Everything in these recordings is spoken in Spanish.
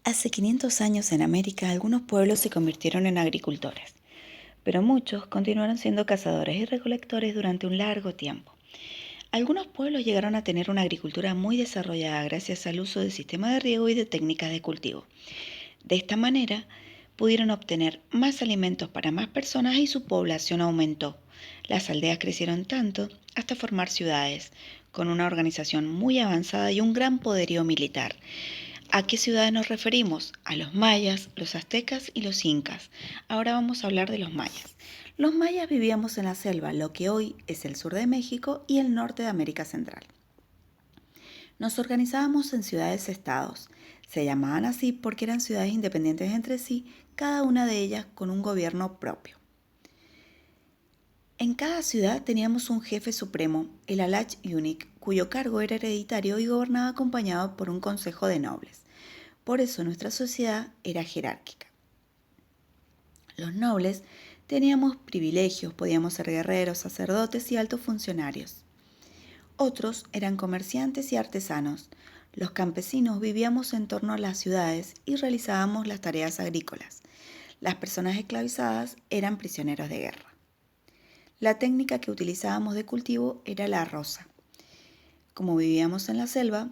Hace 500 años en América algunos pueblos se convirtieron en agricultores, pero muchos continuaron siendo cazadores y recolectores durante un largo tiempo. Algunos pueblos llegaron a tener una agricultura muy desarrollada gracias al uso de sistemas de riego y de técnicas de cultivo. De esta manera, pudieron obtener más alimentos para más personas y su población aumentó. Las aldeas crecieron tanto hasta formar ciudades, con una organización muy avanzada y un gran poderío militar. ¿A qué ciudades nos referimos? A los mayas, los aztecas y los incas. Ahora vamos a hablar de los mayas. Los mayas vivíamos en la selva, lo que hoy es el sur de México y el norte de América Central. Nos organizábamos en ciudades-estados. Se llamaban así porque eran ciudades independientes entre sí, cada una de ellas con un gobierno propio. En cada ciudad teníamos un jefe supremo, el Alach Yunik, cuyo cargo era hereditario y gobernaba acompañado por un consejo de nobles. Por eso nuestra sociedad era jerárquica. Los nobles teníamos privilegios, podíamos ser guerreros, sacerdotes y altos funcionarios. Otros eran comerciantes y artesanos. Los campesinos vivíamos en torno a las ciudades y realizábamos las tareas agrícolas. Las personas esclavizadas eran prisioneros de guerra. La técnica que utilizábamos de cultivo era la roza. Como vivíamos en la selva,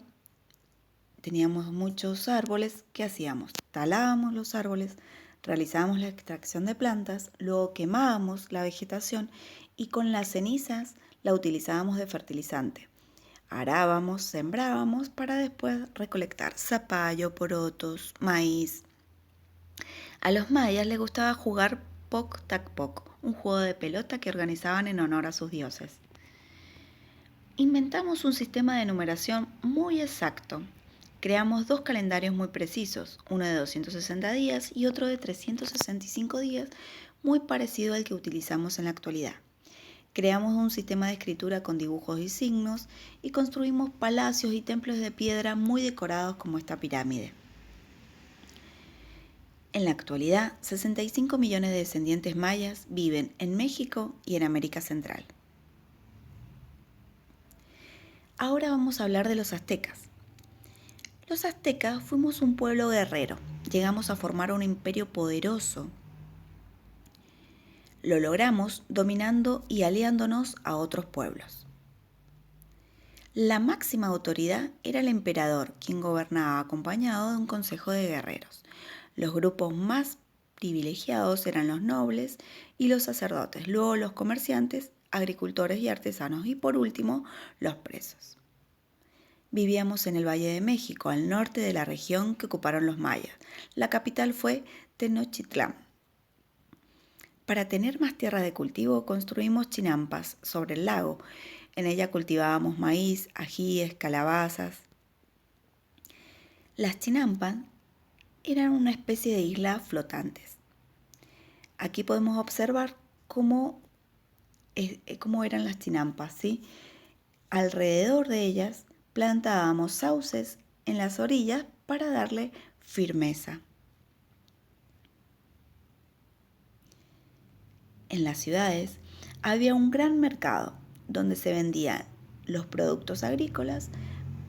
teníamos muchos árboles. ¿Qué hacíamos? Talábamos los árboles, realizábamos la extracción de plantas, luego quemábamos la vegetación y con las cenizas la utilizábamos de fertilizante. Arábamos, sembrábamos para después recolectar zapallo, porotos, maíz. A los mayas les gustaba jugar Poc-Tac-Poc, un juego de pelota que organizaban en honor a sus dioses. Inventamos un sistema de numeración muy exacto. Creamos dos calendarios muy precisos, uno de 260 días y otro de 365 días, muy parecido al que utilizamos en la actualidad. Creamos un sistema de escritura con dibujos y signos y construimos palacios y templos de piedra muy decorados como esta pirámide. En la actualidad, 65 millones de descendientes mayas viven en México y en América Central. Ahora vamos a hablar de los aztecas. Los aztecas fuimos un pueblo guerrero. Llegamos a formar un imperio poderoso. Lo logramos dominando y aliándonos a otros pueblos. La máxima autoridad era el emperador, quien gobernaba acompañado de un consejo de guerreros. Los grupos más privilegiados eran los nobles y los sacerdotes, luego los comerciantes, agricultores y artesanos y por último los presos. Vivíamos en el Valle de México, al norte de la región que ocuparon los mayas. La capital fue Tenochtitlán. Para tener más tierra de cultivo construimos chinampas sobre el lago. En ella cultivábamos maíz, ajíes, calabazas. Las chinampas eran una especie de islas flotantes. Aquí podemos observar cómo eran las chinampas, ¿sí? Alrededor de ellas plantábamos sauces en las orillas para darle firmeza. En las ciudades había un gran mercado donde se vendían los productos agrícolas,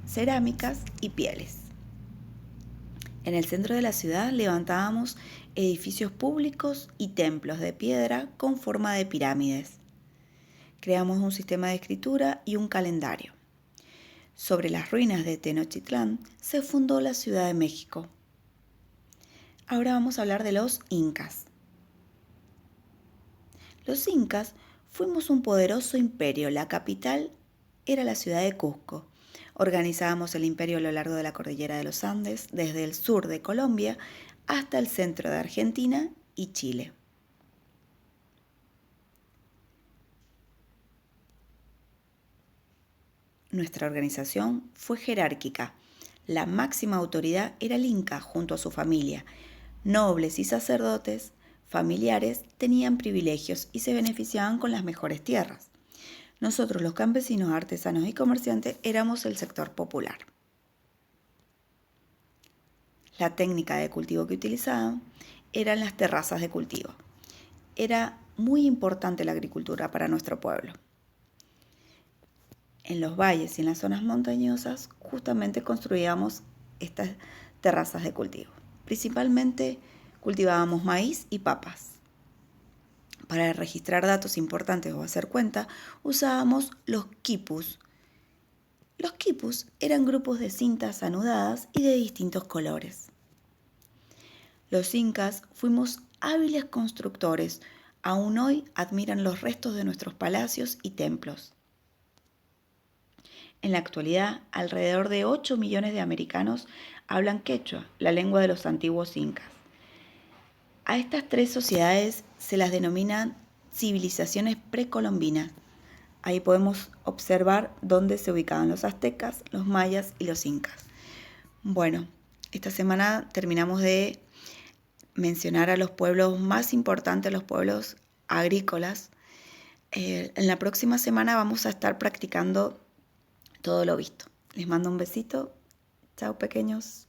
cerámicas y pieles. En el centro de la ciudad levantábamos edificios públicos y templos de piedra con forma de pirámides. Creamos un sistema de escritura y un calendario. Sobre las ruinas de Tenochtitlán se fundó la Ciudad de México. Ahora vamos a hablar de los incas. Los incas fuimos un poderoso imperio. La capital era la ciudad de Cusco. Organizábamos el imperio a lo largo de la cordillera de los Andes, desde el sur de Colombia hasta el centro de Argentina y Chile. Nuestra organización fue jerárquica. La máxima autoridad era el inca junto a su familia. Nobles y sacerdotes familiares tenían privilegios y se beneficiaban con las mejores tierras. Nosotros, los campesinos, artesanos y comerciantes, éramos el sector popular. La técnica de cultivo que utilizaban eran las terrazas de cultivo. Era muy importante la agricultura para nuestro pueblo. En los valles y en las zonas montañosas justamente construíamos estas terrazas de cultivo. Principalmente cultivábamos maíz y papas. Para registrar datos importantes o hacer cuenta, usábamos los quipus. Los quipus eran grupos de cintas anudadas y de distintos colores. Los incas fuimos hábiles constructores. Aún hoy admiran los restos de nuestros palacios y templos. En la actualidad, alrededor de 8 millones de americanos hablan quechua, la lengua de los antiguos incas. A estas tres sociedades se las denominan civilizaciones precolombinas. Ahí podemos observar dónde se ubicaban los aztecas, los mayas y los incas. Bueno, esta semana terminamos de mencionar a los pueblos más importantes, los pueblos agrícolas. En la próxima semana vamos a estar practicando todo lo visto. Les mando un besito. Chao, pequeños.